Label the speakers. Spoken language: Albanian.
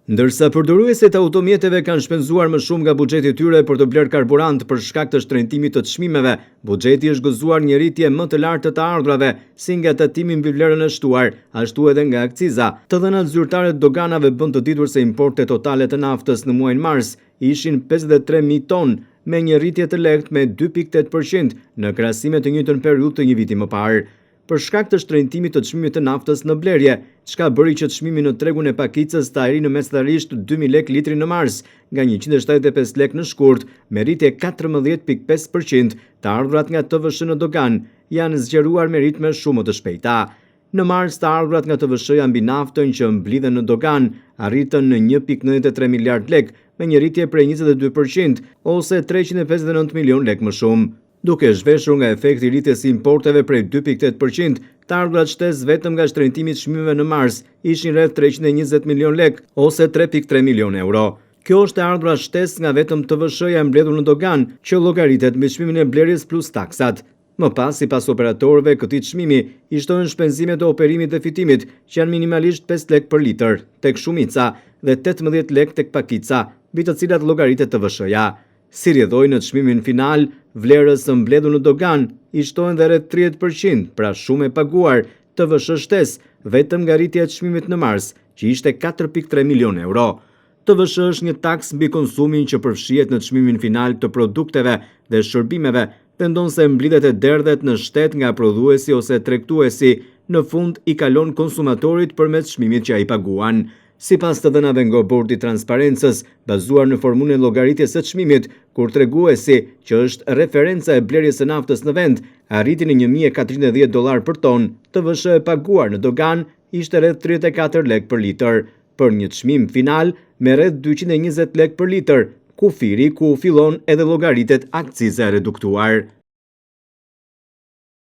Speaker 1: Ndërsa përdoruesit e automjeteve kanë shpenzuar më shumë nga buxheti i tyre për të bler karburant për shkak të shtrëngimit të çmimeve, buxheti është gëzuar një rritje më të lartë të ardhrave, si nga tatimi mbi vlerën e shtuar, ashtu edhe nga akciza. Të dhënat zyrtare të doganave bën të ditur se importet totale të naftës në muajin mars ishin 53.000 tonë, me një rritje të lehtë me 2.8% në krahasim me të njëjtën periudhë të një viti më parë. Për shkak të shtrëngimit të çmimit të naftës në blerje, çka bëri që çmimi në tregun e pakicës të arrijë në mesatarisht 2.000 lekë litri në mars, nga 175 lekë në shkurt, me rritje 14.5%, të ardhurat nga TVSH në dogan janë zgjeruar me ritme shumë më të shpejta. Në mars, të ardhurat nga TVSH-ja mbi naftën që mblidhen në dogan arritën në 1.93 miliard lekë, me një rritje prej 22% ose 359 milion lekë më shumë. Duke zhveshur nga efekti i rritjes së importeve prej 2.8%, të ardhurat shtesë vetëm nga shtrëngimi i çmimeve në mars ishin rreth 320 milion lekë ose 3.3 milion euro. Kjo është e ardhura shtesë nga vetëm TVSH-ja e mbledhur në dogan, që llogaritet mbi çmimin e blerjes plus taksat. Më pas, sipas operatorëve, këtij çmimi i shtohen shpenzimet e operimit dhe fitimit, që janë minimalisht 5 lekë për litër tek shumica dhe 18 lekë tek pakica, mbi të cilat llogaritet TVSH-ja. Si rrjedhoi në çmimin final, vlerës së mbledhur në dogan i shtohen dhe rreth 30%, pra shumë e paguar, TVSH shtes vetëm nga rritja e çmimit në mars, që ishte 4.3 milion euro. TVSH është një taks mbi konsumin që përfshihet në çmimin final të produkteve dhe shërbimeve, vendon se mblidhet e derdhet në shtet nga prodhuesi ose tregtuesi, në fund i kalon konsumatorit përmes çmimit që ai paguan. Sipas të dhënave nga Bordi i Transparencës, bazuar në formulën e llogaritjes së çmimit, kur treguesi, që është referenca e blerjes së naftës në vend, arriti në $1.410 për tonë, TVSH e paguar në dogan ishte rreth 34 lekë për litër, për një çmim final me rreth 220 lekë për litër, kufiri ku fillon edhe llogaritet akciza e reduktuar.